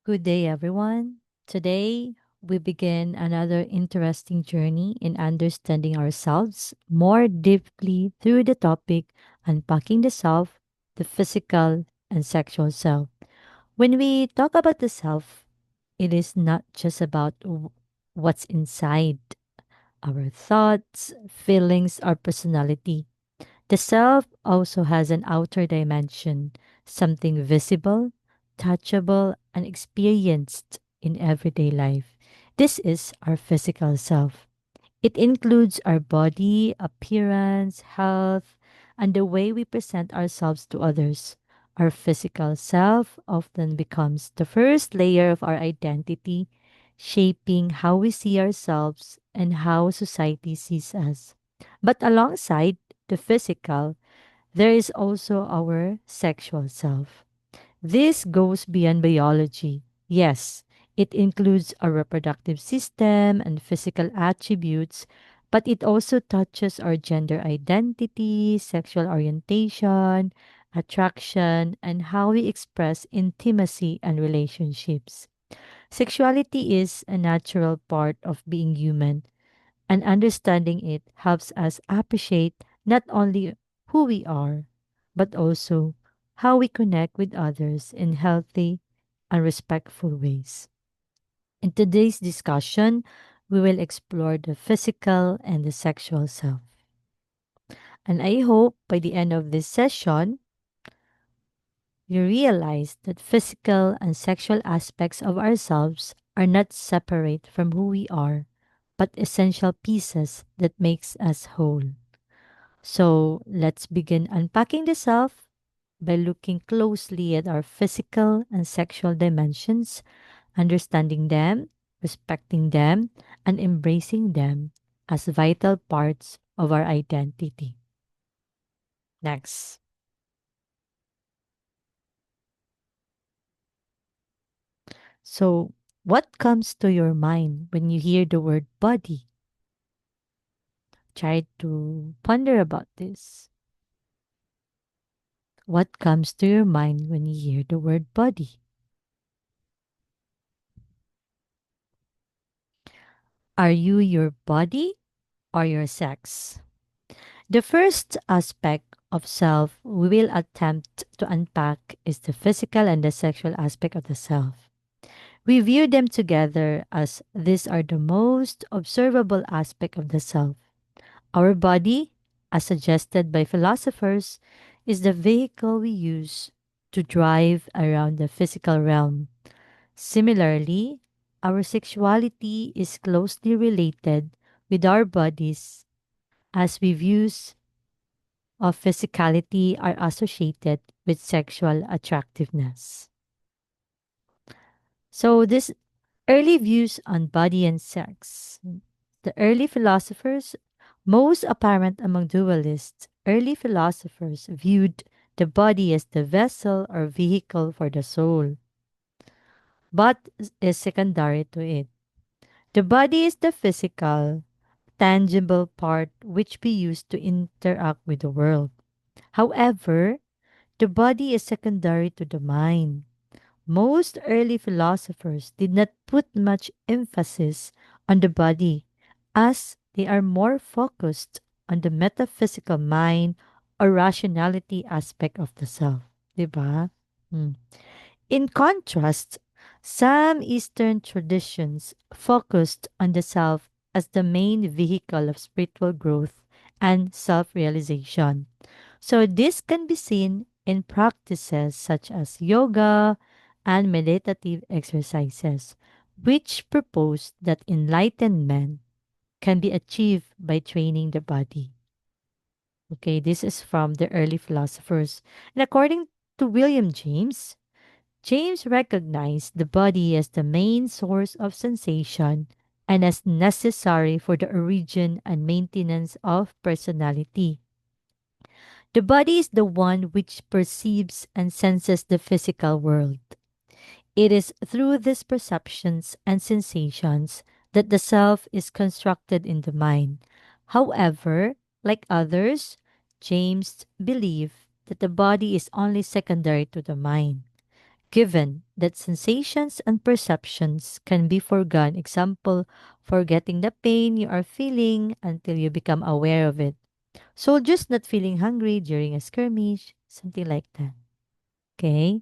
Good day, everyone. Today, we begin another interesting journey in understanding ourselves more deeply through the topic unpacking the self, the physical, and sexual self. When we talk about the self, it is not just about what's inside our thoughts, feelings, or personality. The self also has an outer dimension, something visible, touchable, and experienced in everyday life. This is our physical self. It includes our body, appearance, health, and the way we present ourselves to others. Our physical self often becomes the first layer of our identity, shaping how we see ourselves and how society sees us. But alongside the physical, there is also our sexual self. This goes beyond biology. Yes, it includes our reproductive system and physical attributes, but it also touches our gender identity, sexual orientation, attraction, and how we express intimacy and relationships. Sexuality is a natural part of being human, and understanding it helps us appreciate not only who we are, but also how we connect with others in healthy and respectful ways. In today's discussion, we will explore the physical and the sexual self. And I hope by the end of this session, you realize that physical and sexual aspects of ourselves are not separate from who we are, but essential pieces that makes us whole. So let's begin unpacking the self by looking closely at our physical and sexual dimensions, understanding them, respecting them, and embracing them as vital parts of our identity. Next. So, what comes to your mind when you hear the word body? Try to ponder about this. What comes to your mind when you hear the word body? Are you your body or your sex? The first aspect of self we will attempt to unpack is the physical and the sexual aspect of the self. We view them together as these are the most observable aspect of the self. Our body, as suggested by philosophers, is the vehicle we use to drive around the physical realm. Similarly, our sexuality is closely related with our bodies as we views of physicality are associated with sexual attractiveness. So, this early views on body and sex. The early philosophers, most apparent among dualists, early philosophers viewed the body as the vessel or vehicle for the soul, but is secondary to it. The body is the physical, tangible part which we use to interact with the world. However, the body is secondary to the mind. Most early philosophers did not put much emphasis on the body as they are more focused on the metaphysical mind or rationality aspect of the self. Diba? Hmm. In contrast, some Eastern traditions focused on the self as the main vehicle of spiritual growth and self realization. So, this can be seen in practices such as yoga and meditative exercises, which propose that enlightenment can be achieved by training the body. Okay, this is from the early philosophers. And according to William James, James recognized the body as the main source of sensation and as necessary for the origin and maintenance of personality. The body is the one which perceives and senses the physical world. It is through these perceptions and sensations that the self is constructed in the mind. However, like others, James believed that the body is only secondary to the mind. given that sensations and perceptions can be forgone. Example, forgetting the pain you are feeling until you become aware of it. Soldiers not feeling hungry during a skirmish, something like that. Okay,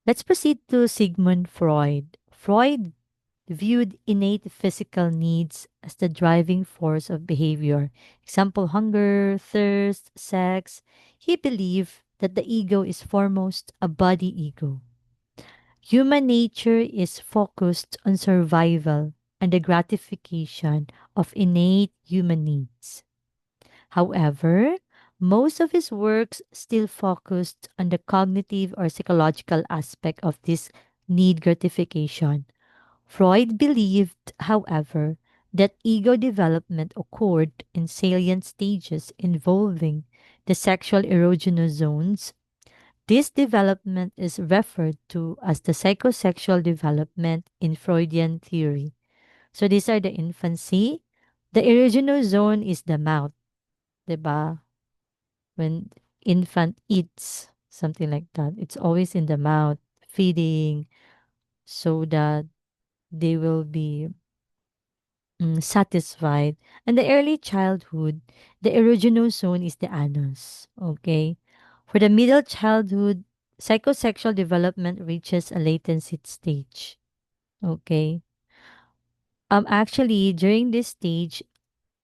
let's proceed to Sigmund Freud. Freud viewed innate physical needs as the driving force of behavior. Example, hunger, thirst, sex. He believed that the ego is foremost a body ego. Human nature is focused on survival and the gratification of innate human needs. However, most of his works still focused on the cognitive or psychological aspect of this need gratification. Freud believed, however, that ego development occurred in salient stages involving the sexual erogenous zones. This development is referred to as the psychosexual development in Freudian theory. So these are the infancy. The erogenous zone is the mouth, 'di ba? When infant eats, something like that. It's always in the mouth, feeding, so that they will be satisfied. And the early childhood, the erogenous zone is the anus. Okay. For the middle childhood, psychosexual development reaches a latency stage. Okay. Actually, during this stage,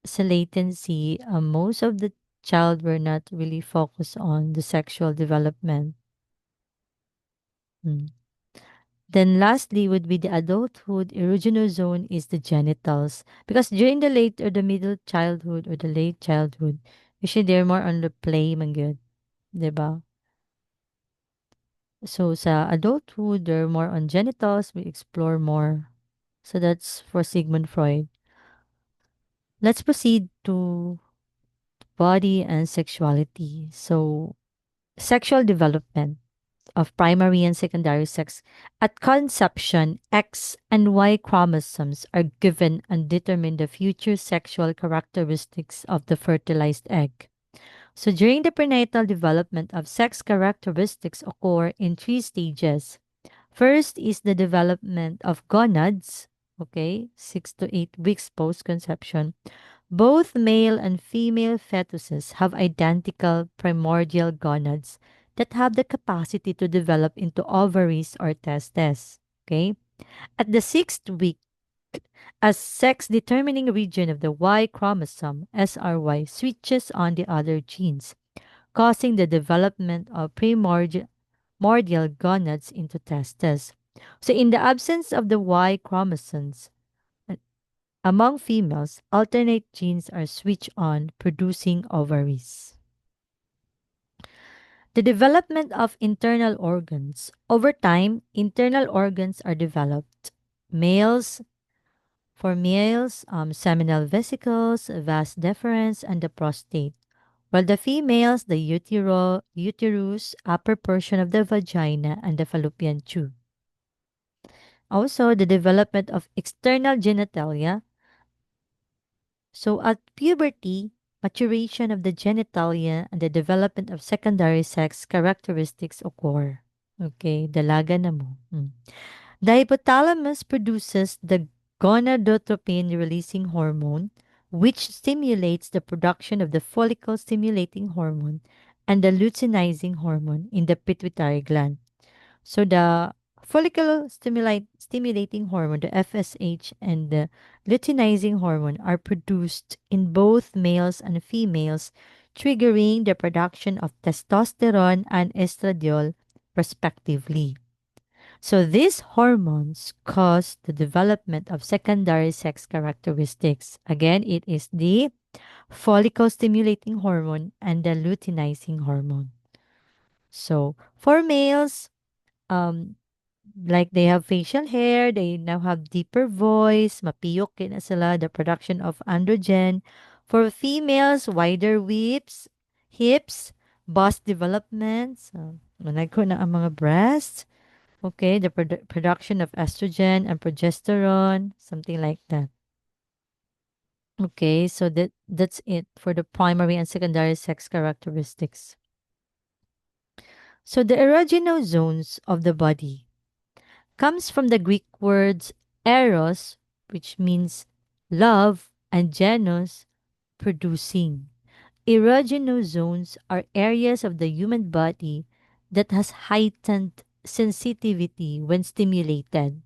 sa latency, most of the child were not really focused on the sexual development. Mm. Then lastly would be the adulthood erogenous zone is the genitals. Because during the late or the middle childhood or the late childhood, usually they're more on the play man gyud, 'di ba? So sa adulthood, they're more on genitals, we explore more. So that's for Sigmund Freud. Let's proceed to body and sexuality. So sexual development of primary and secondary sex. At conception, X and Y chromosomes are given and determine the future sexual characteristics of the fertilized egg. So during the prenatal development of sex characteristics occur in three stages. First is the development of gonads, okay, 6 to 8 weeks post conception. Both male and female fetuses have identical primordial gonads that have the capacity to develop into ovaries or testes. Okay? At the 6th week, a sex determining region of the Y chromosome, SRY, switches on the other genes, causing the development of primordial gonads into testes. So, in the absence of the Y chromosomes, among females, alternate genes are switched on, producing ovaries. The development of internal organs. Over time, internal organs are developed. Males, for males, seminal vesicles, vas deferens, and the prostate. While the females, the uterus, upper portion of the vagina, and the fallopian tube. Also, the development of external genitalia. So at puberty, maturation of the genitalia and the development of secondary sex characteristics occur. Okay, dalaga na mo. The hypothalamus produces the gonadotropin releasing hormone, which stimulates the production of the follicle stimulating hormone and the luteinizing hormone in the pituitary gland. So the stimulating hormone, the FSH, and the luteinizing hormone are produced in both males and females, triggering the production of testosterone and estradiol, respectively. So these hormones cause the development of secondary sex characteristics. Again, it is the follicle stimulating hormone and the luteinizing hormone. So for males, um, like they have facial hair, they now have deeper voice, mapiyok na sila, the production of androgen. For females, wider hips, bust development, so, manag ko na ang mga breasts. Okay, the production of estrogen and progesterone, something like that. Okay, so that's it for the primary and secondary sex characteristics. So the erogenous zones of the body comes from the Greek words eros, which means love, and genos, producing. Erogenous zones are areas of the human body that has heightened sensitivity when stimulated.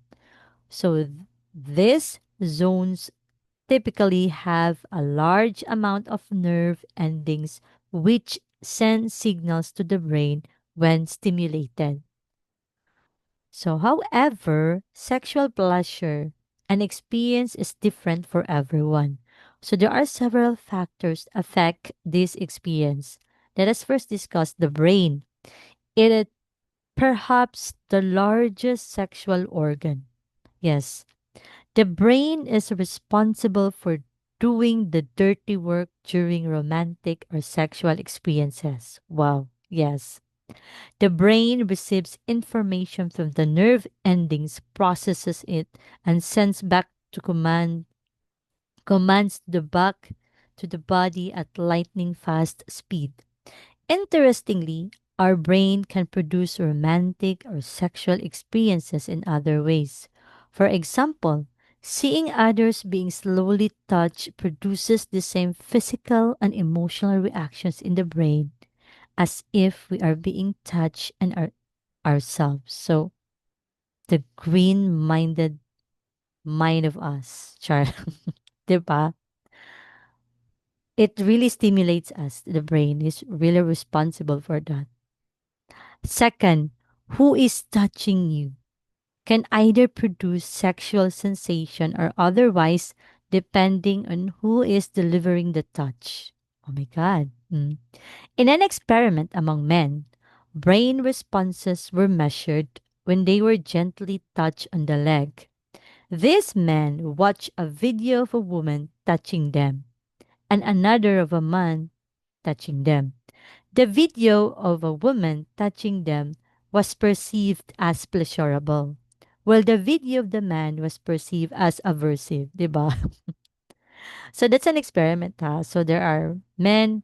So these zones typically have a large amount of nerve endings which send signals to the brain when stimulated. So, however, sexual pleasure and experience is different for everyone. So, there are several factors affect this experience. Let us first discuss the brain. It is perhaps the largest sexual organ. Yes, the brain is responsible for doing the dirty work during romantic or sexual experiences. Wow. Yes. The brain receives information from the nerve endings, processes it, and sends back to commands the back to the body at lightning fast speed. Interestingly, our brain can produce romantic or sexual experiences in other ways. For example, seeing others being slowly touched produces the same physical and emotional reactions in the brain as if we are being touched and are ourselves. So the green-minded mind of us, Char, diba? It really stimulates us. The brain is really responsible for that. Second, who is touching you can either produce sexual sensation or otherwise, depending on who is delivering the touch. Oh my God. Mm. In an experiment among men, brain responses were measured when they were gently touched on the leg. These men watched a video of a woman touching them and another of a man touching them. The video of a woman touching them was perceived as pleasurable, while the video of the man was perceived as aversive, diba? So that's an experiment, ha? So there are men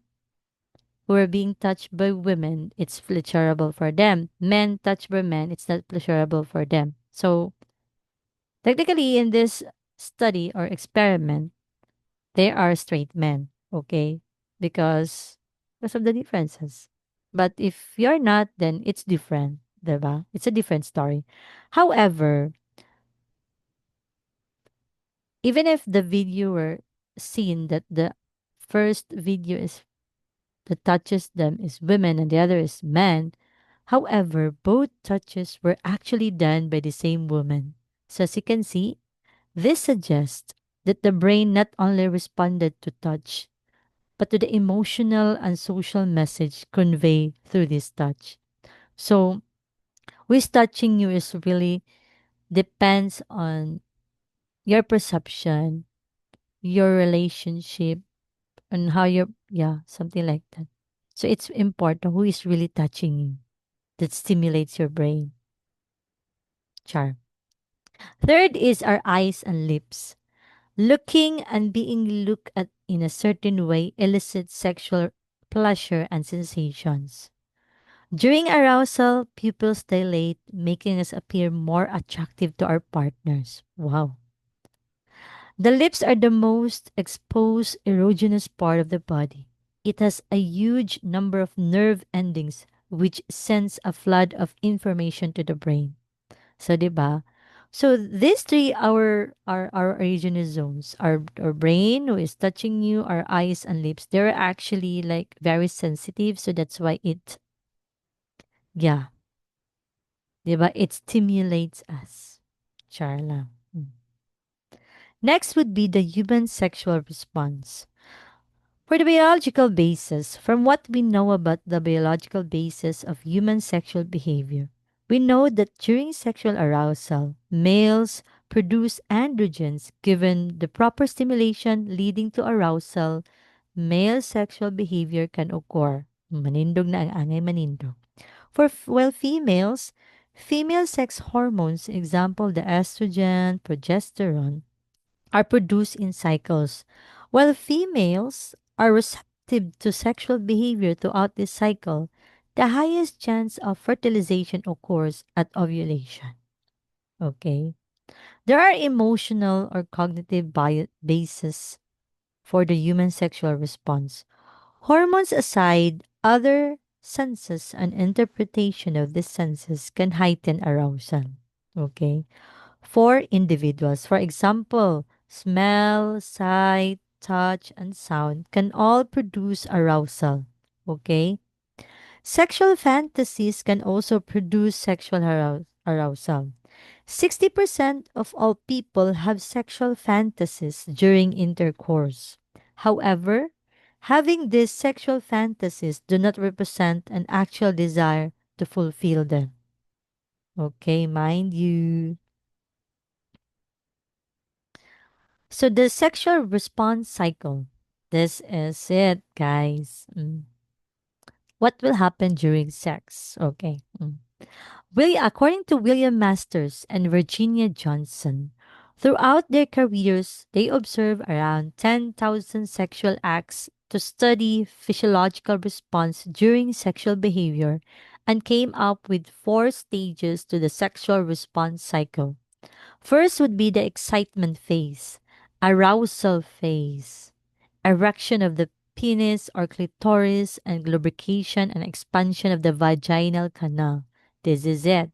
who are being touched by women, it's pleasurable for them. Men touched by men, it's not pleasurable for them. So technically, in this study or experiment, they are straight men, okay? Because of the differences. But if you're not, then it's different, diba? It's a different story. However, even if the video were seen that the first video is that touches them is women and the other is men, however, both touches were actually done by the same woman. So as you can see, this suggests that the brain not only responded to touch, but to the emotional and social message conveyed through this touch. So, who's touching you is really depends on your perception, your relationship, and how yeah, something like that. So, it's important who is really touching you that stimulates your brain. Char. Third is our eyes and lips. Looking and being looked at in a certain way elicits sexual pleasure and sensations. During arousal, pupils dilate, making us appear more attractive to our partners. Wow. The lips are the most exposed erogenous part of the body. It has a huge number of nerve endings which sends a flood of information to the brain. So, diba? So these three our erogenous zones, our brain who is touching you, our eyes and lips, they're actually like very sensitive. So that's why yeah, 'di ba? It stimulates us. Charla. Mm. Next would be the human sexual response. For the biological basis, from what we know about the biological basis of human sexual behavior, we know that during sexual arousal, males produce androgens given the proper stimulation leading to arousal, male sexual behavior can occur. Manindog na ang angay manindog. While females, female sex hormones, example the estrogen, progesterone, are produced in cycles, while females are receptive to sexual behavior throughout this cycle. the highest chance of fertilization occurs at ovulation. Okay. There are emotional or cognitive bases for the human sexual response. Hormones aside, other senses and interpretation of these senses can heighten arousal. Okay. For individuals, for example, smell, sight, touch, and sound can all produce arousal. Okay. Sexual fantasies can also produce sexual arousal. 60% of all people have sexual fantasies during intercourse. However, having these sexual fantasies do not represent an actual desire to fulfill them. Okay, mind you. So the sexual response cycle. This is it, guys. What will happen during sex? Okay. According to William Masters and Virginia Johnson, throughout their careers, they observed around 10,000 sexual acts to study physiological response during sexual behavior and came up with four stages to the sexual response cycle. First would be the excitement phase, arousal phase, erection of the penis or clitoris, and lubrication and expansion of the vaginal canal. This is it.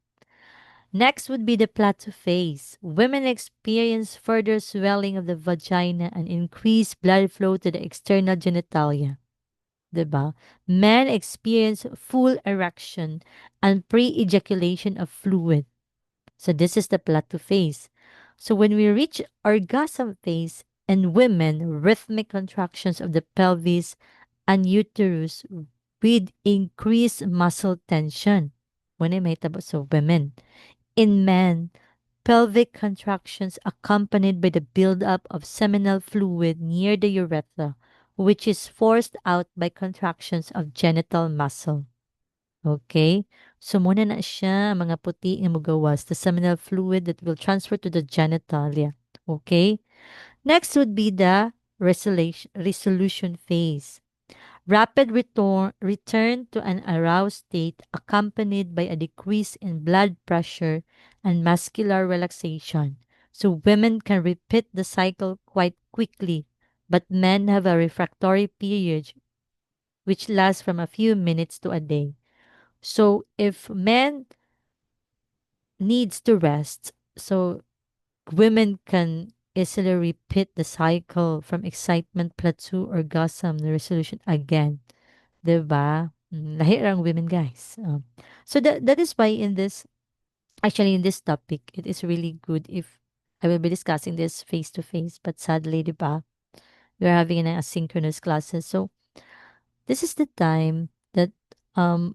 Next would be the plateau phase. Women experience further swelling of the vagina and increased blood flow to the external genitalia. Diba? Men experience full erection and pre-ejaculation of fluid. So this is the plateau phase. So when we reach orgasm phase in women, rhythmic contractions of the pelvis and uterus with increased muscle tension. When I made about so women. In men, pelvic contractions accompanied by the buildup of seminal fluid near the urethra, which is forced out by contractions of genital muscle. Okay? So muna na siya, ang mga puti nga mugawas, the seminal fluid that will transfer to the genitalia. Okay? Next would be the resolution phase. Rapid return to an aroused state accompanied by a decrease in blood pressure and muscular relaxation. So women can repeat the cycle quite quickly, but men have a refractory period which lasts from a few minutes to a day. So if men needs to rest, so women can easily repeat the cycle from excitement, plateau, orgasm, the resolution again. 'Di ba? Lahi ang women, guys. So that is why in this topic, it is really good if I will be discussing this face to face. But sadly, 'di ba, we're having an asynchronous classes. So this is the time that um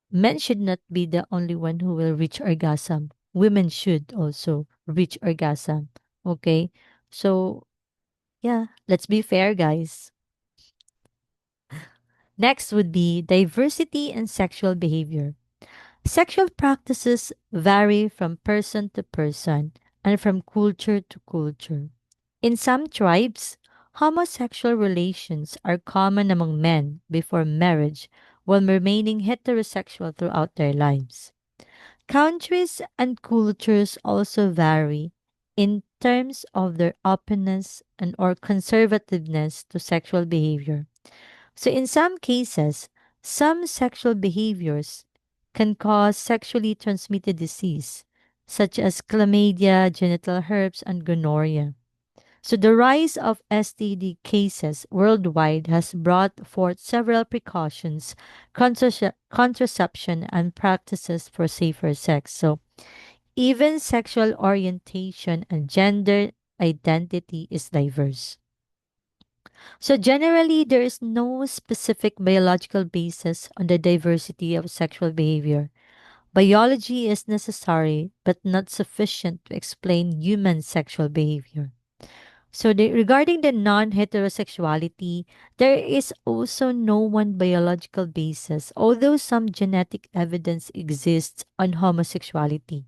men should not be the only one who will reach orgasm. Women should also reach orgasm. Okay? So yeah, let's be fair, guys. Next would be diversity in sexual behavior. Sexual practices vary from person to person and from culture to culture. In some tribes, homosexual relations are common among men before marriage while remaining heterosexual throughout their lives. Countries and cultures also vary in terms of their openness and or conservativeness to sexual behavior. So, in some cases, some sexual behaviors can cause sexually transmitted disease, such as chlamydia, genital herpes, and gonorrhea. So, the rise of STD cases worldwide has brought forth several precautions, contraception, and practices for safer sex. So, even sexual orientation and gender identity is diverse. So generally, there is no specific biological basis on the diversity of sexual behavior. Biology is necessary but not sufficient to explain human sexual behavior. So regarding the non-heterosexuality, there is also no one biological basis, although some genetic evidence exists on homosexuality.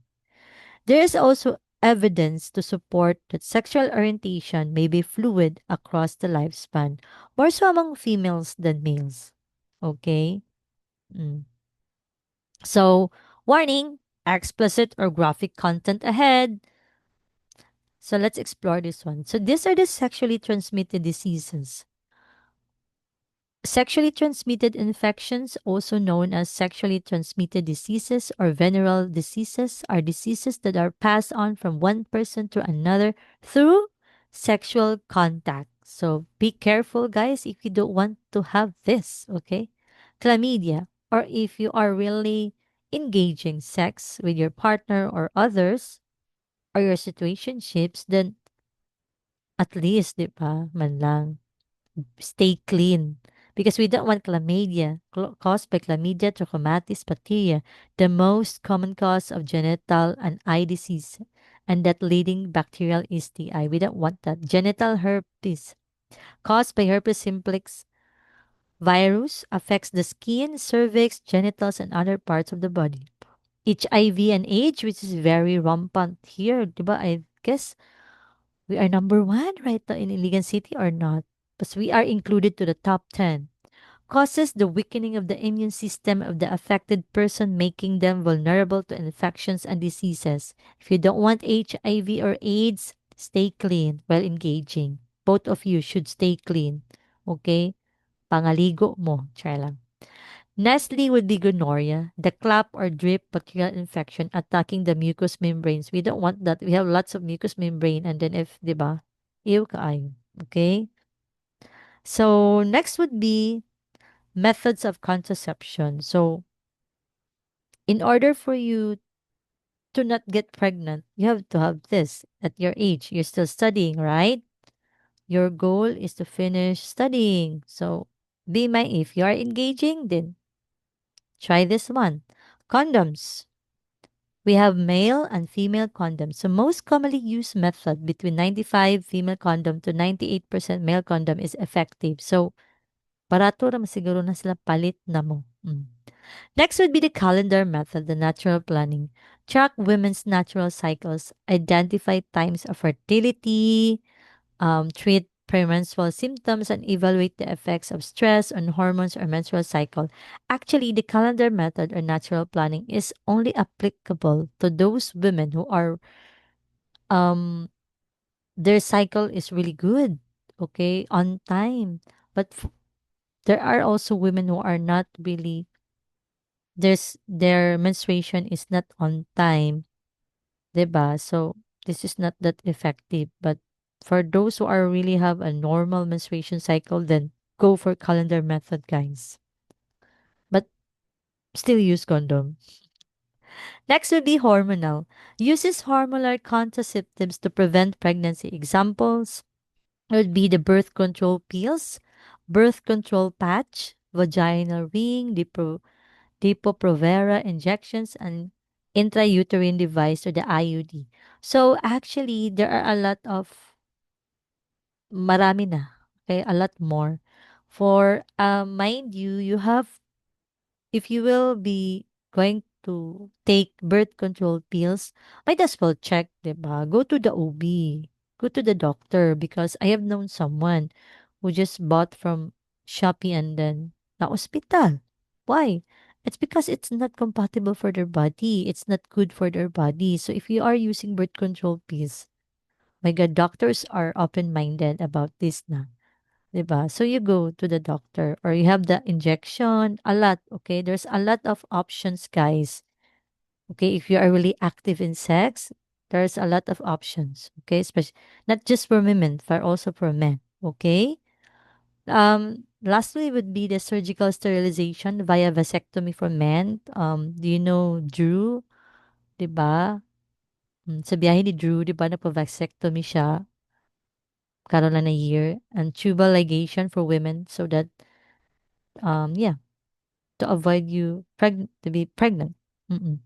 There is also evidence to support that sexual orientation may be fluid across the lifespan, more so among females than males. Okay? Mm. So, warning, explicit or graphic content ahead. So, let's explore this one. So, these are the sexually transmitted diseases. Sexually transmitted infections, also known as sexually transmitted diseases or venereal diseases, are diseases that are passed on from one person to another through sexual contact. So be careful, guys, if you don't want to have this, okay? Chlamydia, or if you are really engaging sex with your partner or others or your situationships, then at least, di ba, man lang stay clean because we don't want chlamydia caused by chlamydia trachomatis bacteria, the most common cause of genital and eye disease, and that leading bacterial STI. We don't want that. Genital herpes caused by herpes simplex virus affects the skin, cervix, genitals, and other parts of the body. HIV and AIDS, which is very rampant here, diba? I guess we are number one right now in Iligan City or not? But we are included to the top 10. Causes the weakening of the immune system of the affected person, making them vulnerable to infections and diseases. If you don't want HIV or AIDS, stay clean while engaging. Both of you should stay clean. Okay? Pangaligo mo. Try lang. Nestle would be gonorrhea, the clap or drip bacterial infection attacking the mucous membranes. We don't want that. We have lots of mucous membrane and then if, di ba? Ew kaayo. Okay? So, next would be methods of contraception. So, in order for you to not get pregnant, you have to have this at your age. You're still studying, right? Your goal is to finish studying. So, be my if you are engaging, then try this one. Condoms. We have male and female condoms. So most commonly used method between 95 female condom to 98% male condom is effective. So, barato ra siguro na sila palit na mo. Next would be the calendar method, the natural planning. Track women's natural cycles, identify times of fertility, treat premenstrual symptoms, and evaluate the effects of stress on hormones or menstrual cycle. Actually, the calendar method or natural planning is only applicable to those women who are um their cycle is really good, okay, on time. But there are also women who are not really their menstruation is not on time, 'di ba? So this is not that effective. But for those who are really have a normal menstruation cycle, then go for calendar method, guys. But still use condom. Next would be hormonal. Uses hormonal contraceptives to prevent pregnancy. Examples would be the birth control pills, birth control patch, vaginal ring, Depo-Provera injections, and intrauterine device or the IUD. So actually, there are a lot of marami na. Okay, a lot more. For mind you, you have if you will be going to take birth control pills, might as well check, 'di ba? Go to the OB, go to the doctor because I have known someone who just bought from Shopee and then na hospital. Why? It's because it's not compatible for their body. It's not good for their body. So if you are using birth control pills, my God, doctors are open-minded about this na. 'Di ba? So you go to the doctor or you have the injection, a lot, okay? There's a lot of options, guys. Okay, if you are really active in sex, there's a lot of options, okay? Especially not just for women, but also for men, okay? Lastly would be the surgical sterilization via vasectomy for men. Do you know Drew, 'di ba? Sa biyahe ni Drew, 'di ba, nagpa-vasectomy siya karon na year and tubal ligation for women so that yeah, to avoid you to be pregnant. Mm-mm.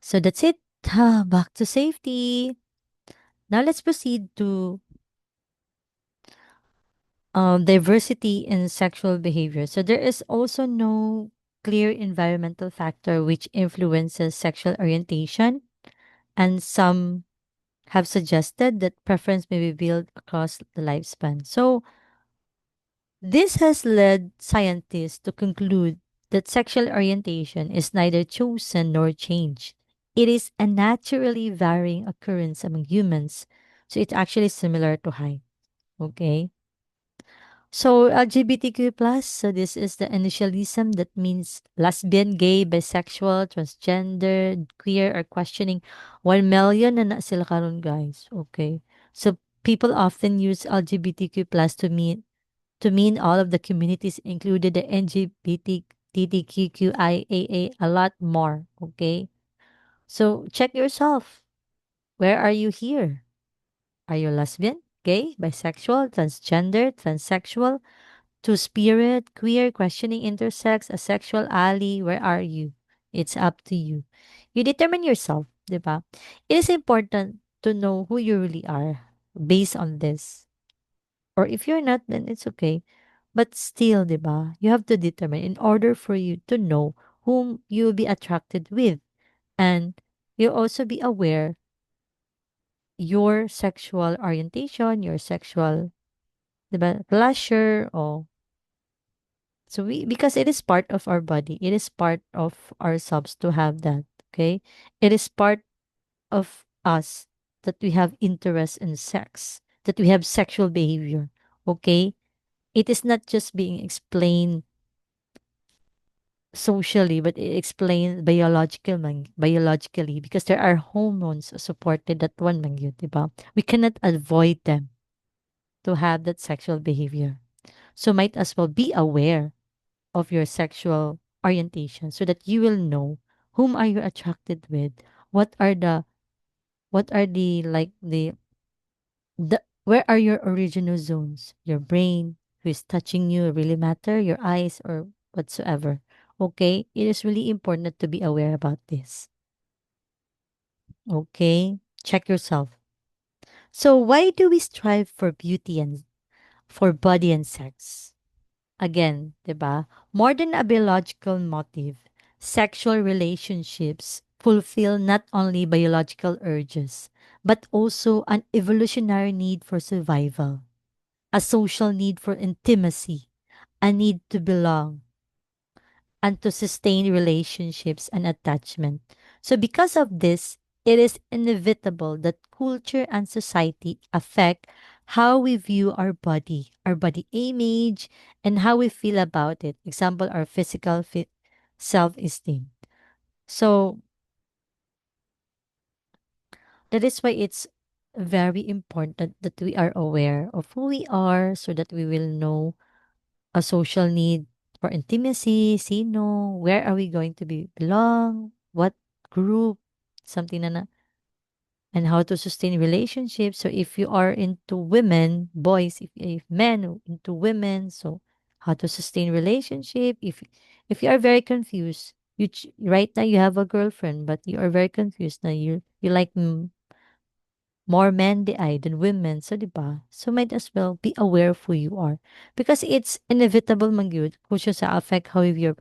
So that's it. Back to safety. Now let's proceed to diversity in sexual behavior. So there is also no clear environmental factor which influences sexual orientation, and some have suggested that preference may be built across the lifespan. So this has led scientists to conclude that sexual orientation is neither chosen nor changed. It is a naturally varying occurrence among humans. So it's actually similar to height. Okay. So LGBTQ plus, so this is the initialism that means lesbian, gay, bisexual, transgender, queer are questioning 1 million na sila karon guys. Okay. So people often use LGBTQ plus to mean all of the communities included the LGBTQIAA a lot more. Okay. So check yourself. Where are you here? Are you lesbian, gay, bisexual, transgender, transsexual? To spirit, queer, questioning intersex, asexual, ally, where are you? It's up to you. You determine yourself, di ba? It is important to know who you really are based on this. Or if you're not, then it's okay. But still, di ba? You have to determine in order for you to know whom you'll be attracted with. And you also be aware your sexual orientation, your sexual, di ba, pleasure, or so we because it is part of our body, it is part of ourselves to have that. Okay, it is part of us that we have interest in sex, that we have sexual behavior. Okay, it is not just being explained socially, but it explained biologically because there are hormones supported that one man yun, diba? We cannot avoid them to have that sexual behavior. So might as well be aware of your sexual orientation so that you will know whom are you attracted with, what are the like the where are your original zones, your brain, who is touching you really matter, your eyes or whatsoever. Okay, it is really important to be aware about this. Okay, check yourself. So why do we strive for beauty and for body and sex? Again, 'di ba? More than a biological motive, sexual relationships fulfill not only biological urges, but also an evolutionary need for survival, a social need for intimacy, a need to belong, and to sustain relationships and attachment. So, because of this, it is inevitable that culture and society affect how we view our body image, and how we feel about it. Example, our physical self esteem. So, that is why it's very important that we are aware of who we are so that we will know a social need for intimacy, sino, where are we going to be belong, what group, something na and how to sustain relationships. So if you are into women, boys, if men are into women, so how to sustain relationship. If you are very confused, right now you have a girlfriend, but you are very confused now. You like more men di ay than women. So, di ba? So, might as well be aware of who you are. Because it's inevitable man yun kung siya sa affect how you view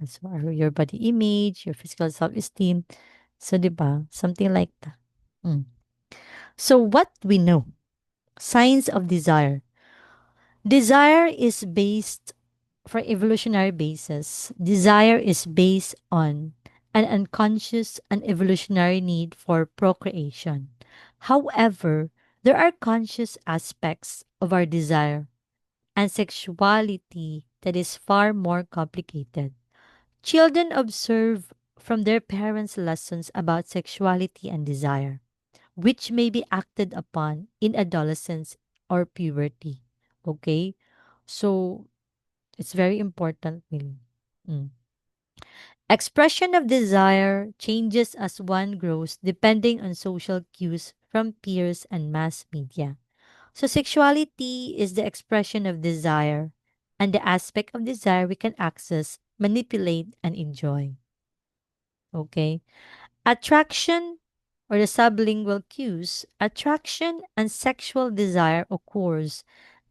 your body image, your physical self-esteem. So, di ba? Something like that. Mm. So, what we know? Signs of desire. Desire is based, for evolutionary basis, desire is based on an unconscious and evolutionary need for procreation. However, there are conscious aspects of our desire and sexuality that is far more complicated. Children observe from their parents lessons about sexuality and desire, which may be acted upon in adolescence or puberty. Okay? So, it's very important, Will. Mm. Expression of desire changes as one grows depending on social cues from peers and mass media. So, sexuality is the expression of desire and the aspect of desire we can access, manipulate, and enjoy. Okay? Attraction or the sublingual cues, attraction and sexual desire occurs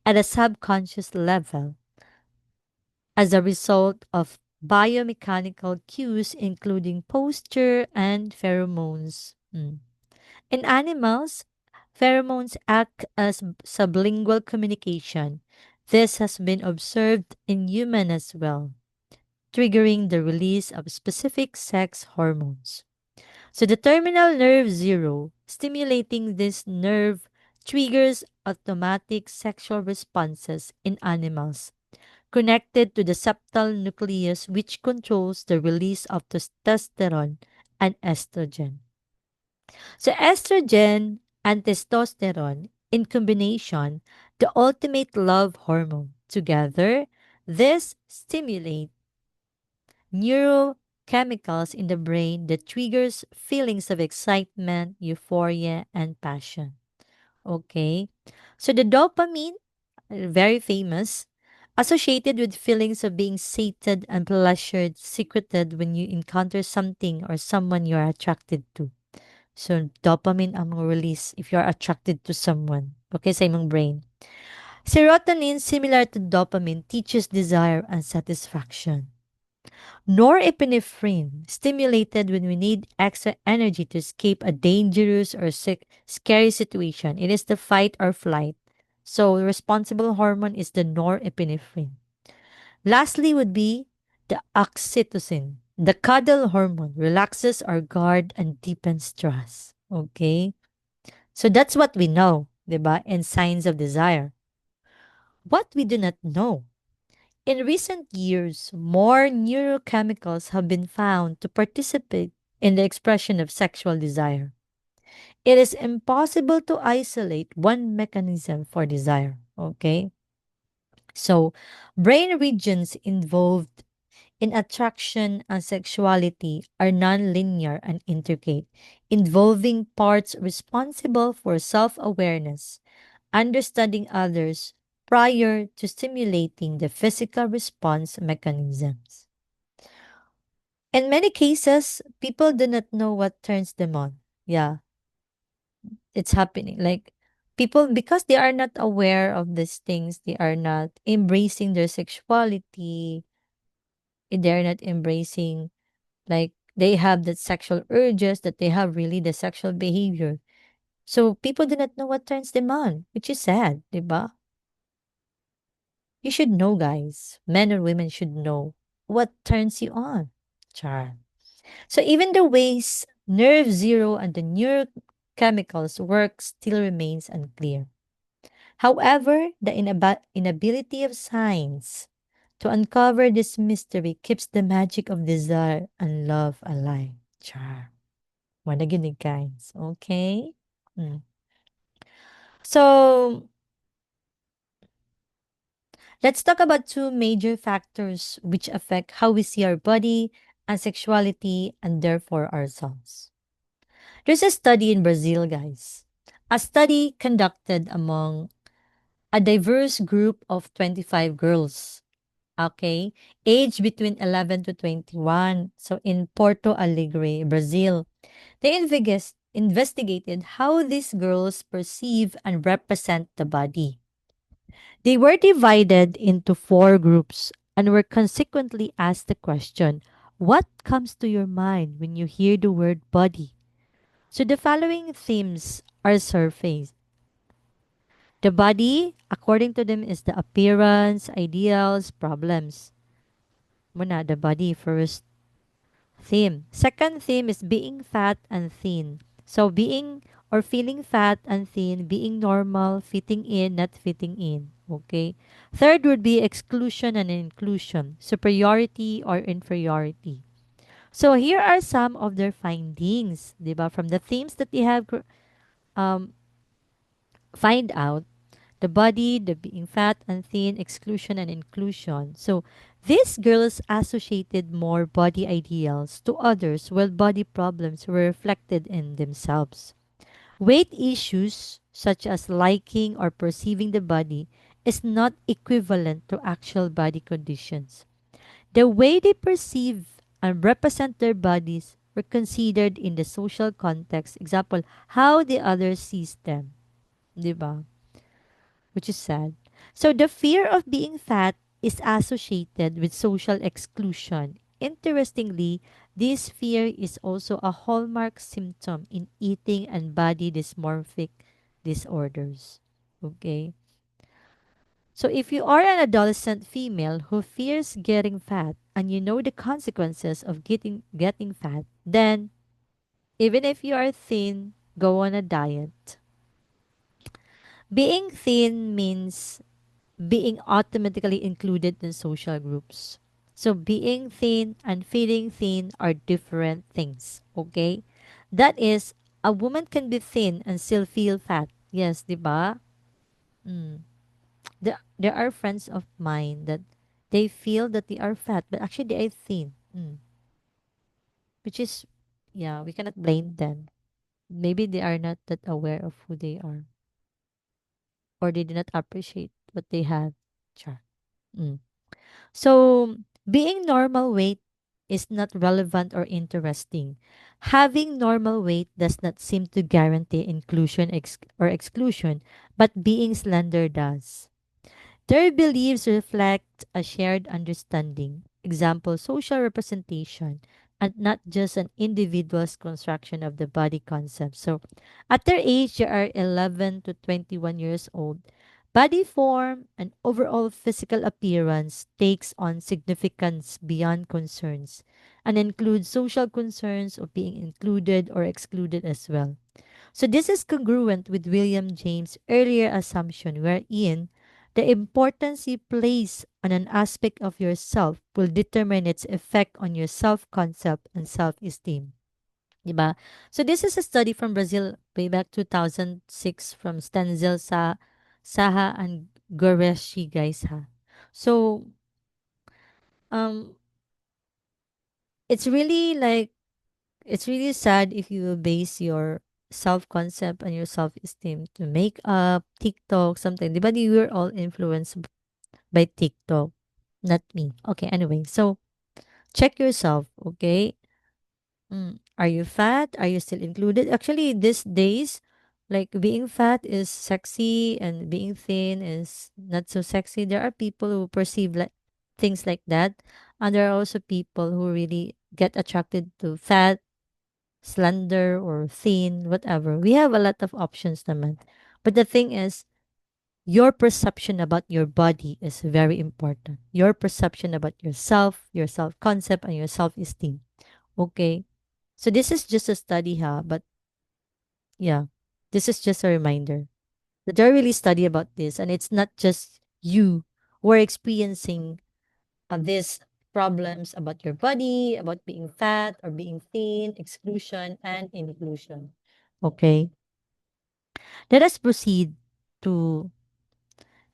at a subconscious level as a result of biomechanical cues, including posture and pheromones. In animals, pheromones act as sublingual communication. This has been observed in human as well. triggering the release of specific sex hormones. So the terminal nerve zero, stimulating this nerve, triggers automatic sexual responses in animals connected to the septal nucleus, which controls the release of testosterone and estrogen. So estrogen and testosterone in combination, the ultimate love hormone. Together, this stimulate neurochemicals in the brain that triggers feelings of excitement, euphoria, and passion. Okay? So the dopamine, very famous, associated with feelings of being sated and pleasured, secreted when you encounter something or someone you are attracted to. So, dopamine ang release if you're attracted to someone. Okay, sa imong brain. Serotonin, similar to dopamine, teaches desire and satisfaction. Norepinephrine, stimulated when we need extra energy to escape a dangerous or scary situation. It is the fight or flight. So, the responsible hormone is the norepinephrine. Lastly, would be the oxytocin. The cuddle hormone relaxes our guard and deepens trust. Okay? So that's what we know, 'di ba? And signs of desire. What we do not know. In recent years, more neurochemicals have been found to participate in the expression of sexual desire. It is impossible to isolate one mechanism for desire, okay? So, brain regions involved in attraction and sexuality are nonlinear and intricate, involving parts responsible for self awareness, understanding others prior to stimulating the physical response mechanisms. In many cases, people do not know what turns them on. Yeah, it's happening. Like, people, because they are not aware of these things, they are not embracing their sexuality, they're not embracing, like, they have that sexual urges, that they have really the sexual behavior. So, people do not know what turns them on, which is sad, diba? You should know, guys. Men or women should know what turns you on. Char. So even the ways nerve zero and the neurochemicals work still remains unclear. However, the inability of science to uncover this mystery keeps the magic of desire and love alive. Char. Managinig, guys. Okay? Mm. So, let's talk about two major factors which affect how we see our body and sexuality and therefore ourselves. There's a study in Brazil, guys. A study conducted among a diverse group of 25 girls, okay, aged between 11 to 21. So in Porto Alegre, Brazil, they investigated how these girls perceive and represent the body. They were divided into four groups and were consequently asked the question, what comes to your mind when you hear the word body? So the following themes are surfaced. The body, according to them, is the appearance, ideals, problems. Muna, the body first theme. Second theme is being fat and thin. So being or feeling fat and thin, being normal, fitting in, not fitting in. Okay. Third would be exclusion and inclusion, superiority or inferiority. So here are some of their findings, diba? From the themes that they have um, find out the body, the being fat and thin, exclusion and inclusion. So these girls associated more body ideals to others while body problems were reflected in themselves. Weight issues, such as liking or perceiving the body, is not equivalent to actual body conditions. The way they perceive and represent their bodies were considered in the social context. Example, how the other sees them. Diba? Which is sad. So the fear of being fat is associated with social exclusion. Interestingly, this fear is also a hallmark symptom in eating and body dysmorphic disorders. Okay? So if you are an adolescent female who fears getting fat and you know the consequences of getting fat, then even if you are thin, go on a diet. Being thin means being automatically included in social groups. So being thin and feeling thin are different things, okay? That is, a woman can be thin and still feel fat. Yes, di ba? Mm. There are friends of mine that they feel that they are fat, but actually they are thin. Which is, yeah, we cannot blame them. Maybe they are not that aware of who they are, or they do not appreciate what they have. Sure. Mm. So, being normal weight is not relevant or interesting. Having normal weight does not seem to guarantee inclusion or exclusion, but being slender does. Their beliefs reflect a shared understanding, example, social representation, and not just an individual's construction of the body concept. So, at their age, they are 11 to 21 years old. Body form and overall physical appearance takes on significance beyond concerns and includes social concerns of being included or excluded as well. So this is congruent with William James' earlier assumption wherein the importance you place on an aspect of yourself will determine its effect on your self-concept and self-esteem. Diba? So this is a study from Brazil way back 2006 from Saha and Goreshi guys ha. So um it's really like it's really sad if you will base your self concept and your self esteem to makeup, TikTok, something. But we were all influenced by TikTok, not me. Okay, anyway, so check yourself, okay? Are you fat? Are you still included? Actually, these days, like being fat is sexy and being thin is not so sexy. There are people who perceive like things like that. And there are also people who really get attracted to fat, slender or thin, whatever. We have a lot of options naman. But the thing is, your perception about your body is very important. Your perception about yourself, your self-concept, and your self-esteem. Okay? So this is just a study, ha? But yeah, this is just a reminder that there are really study about this, and it's not just you who are experiencing these problems about your body, about being fat or being thin, exclusion and inclusion. Okay, let us proceed to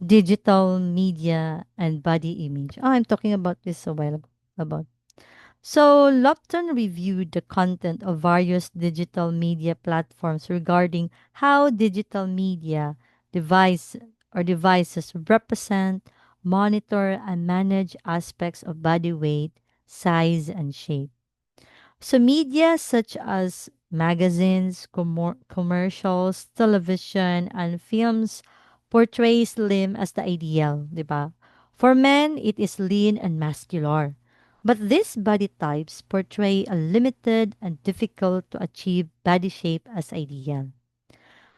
digital media and body image. Oh, I'm talking about this a while ago. About So, Lupton reviewed the content of various digital media platforms regarding how digital media device devices represent, monitor, and manage aspects of body weight, size, and shape. So media such as magazines, commercials, television, and films portray slim as the ideal, di ba? For men, it is lean and muscular. But these body types portray a limited and difficult to achieve body shape as ideal.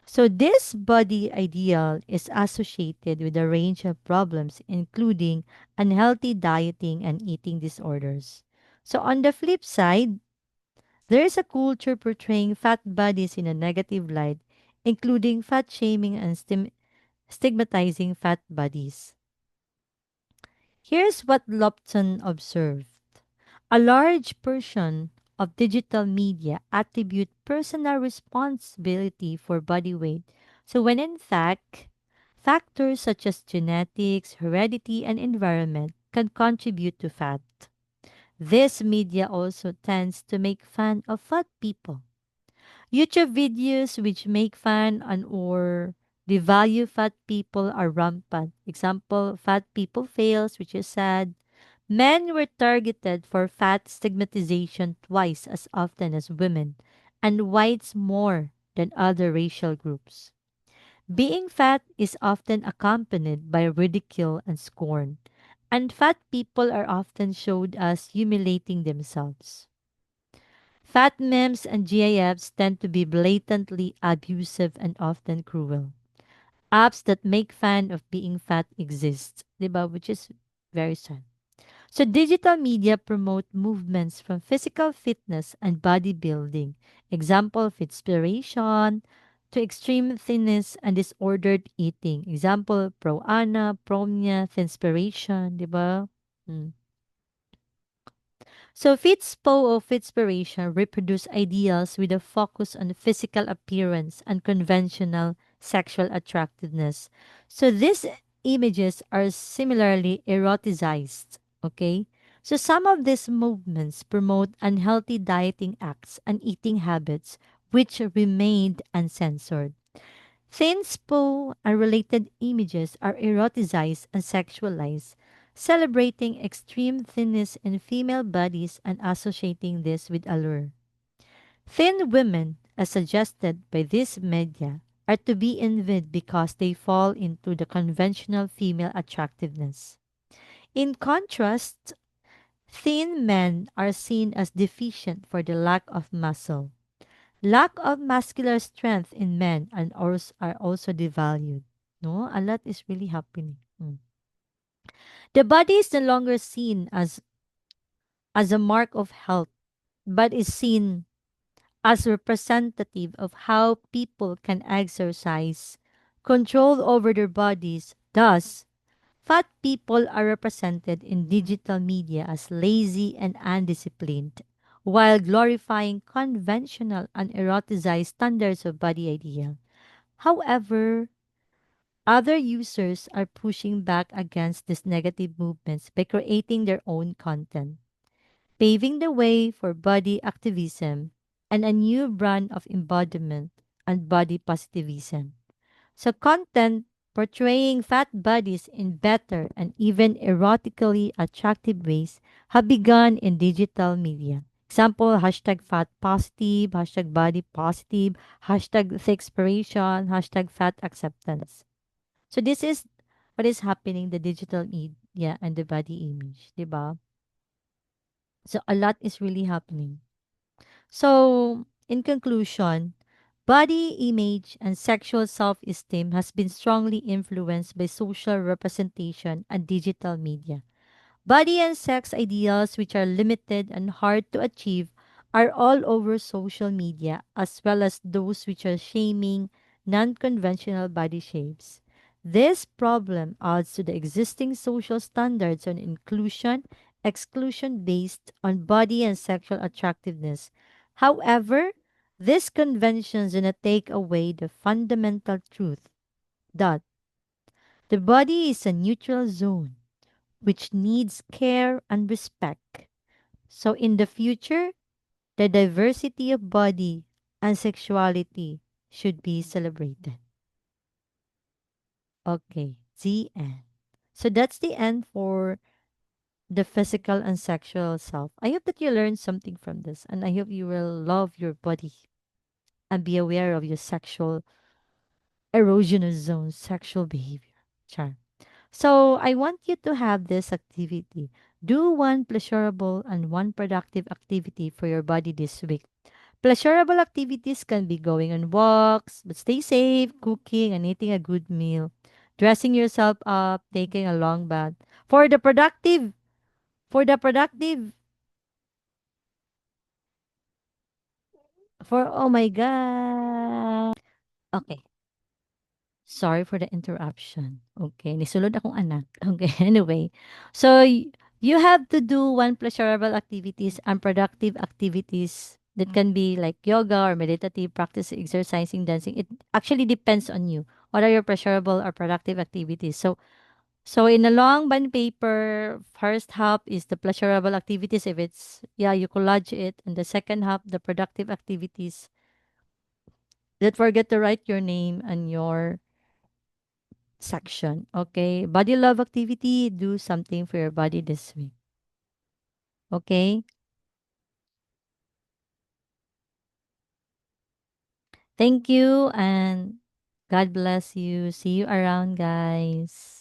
So this body ideal is associated with a range of problems including unhealthy dieting and eating disorders. So on the flip side, there is a culture portraying fat bodies in a negative light, including fat shaming and stigmatizing fat bodies. Here's what Lupton observed. A large portion of digital media attribute personal responsibility for body weight. So when in fact, factors such as genetics, heredity, and environment can contribute to fat. This media also tends to make fun of fat people. YouTube videos which make fun and or devalue fat people are rampant. Example, fat people fails, which is sad. Men were targeted for fat stigmatization twice as often as women, and whites more than other racial groups. Being fat is often accompanied by ridicule and scorn, and fat people are often showed as humiliating themselves. Fat memes and GIFs tend to be blatantly abusive and often cruel. Apps that make fun of being fat exist, 'di ba? Which is very sad. So digital media promote movements from physical fitness and bodybuilding, example of inspiration, to extreme thinness and disordered eating. Example, pro-ana, promia, thinspiration, di ba? Mm. So Fitspo or Fitspiration reproduce ideals with a focus on physical appearance and conventional sexual attractiveness. So these images are similarly eroticized. Okay? So some of these movements promote unhealthy dieting acts and eating habits which remained uncensored. Thinspo and related images are eroticized and sexualized, celebrating extreme thinness in female bodies and associating this with allure. Thin women, as suggested by this media, are to be envied because they fall into the conventional female attractiveness. In contrast, thin men are seen as deficient for the lack of muscle. Lack of muscular strength in men and are also devalued. No, a lot is really happening. Mm. The body is no longer seen as a mark of health, but is seen as representative of how people can exercise control over their bodies. Thus, fat people are represented in digital media as lazy and undisciplined, while glorifying conventional and eroticized standards of body ideal. However, other users are pushing back against these negative movements by creating their own content, paving the way for body activism and a new brand of embodiment and body positivism. So, content portraying fat bodies in better and even erotically attractive ways have begun in digital media. Example, hashtag fat positive, hashtag body positive, hashtag sexpiration, hashtag fat acceptance. So this is what is happening, the digital media and the body image, di ba? So a lot is really happening. So in conclusion, body image and sexual self-esteem has been strongly influenced by social representation and digital media. Body and sex ideals, which are limited and hard to achieve, are all over social media, as well as those which are shaming non conventional body shapes. This problem adds to the existing social standards on inclusion, exclusion based on body and sexual attractiveness. However, these conventions do not take away the fundamental truth that the body is a neutral zone which needs care and respect. So, in the future, the diversity of body and sexuality should be celebrated. Okay, the end. So, that's the end for the physical and sexual self. I hope that you learned something from this, and I hope you will love your body and be aware of your sexual erogenous zones, sexual behavior. Char. So I want you to have this activity. Do one pleasurable and one productive activity for your body this week. Pleasurable activities can be going on walks, but stay safe, cooking and eating a good meal, dressing yourself up, taking a long bath. For the productive, for oh my god. Okay. Sorry for the interruption. Okay, nisulod akong anak. Okay, anyway. So, you have to do one pleasurable activities and productive activities that can be like yoga or meditative practice, exercising, dancing. It actually depends on you. What are your pleasurable or productive activities? So in a long bond paper, first half is the pleasurable activities. If it's, yeah, you collage it. And the second half, the productive activities. Don't forget to write your name and your section. Okay. Body love activity. Do something for your body this week. Okay. Thank you and God bless you. See you around, guys.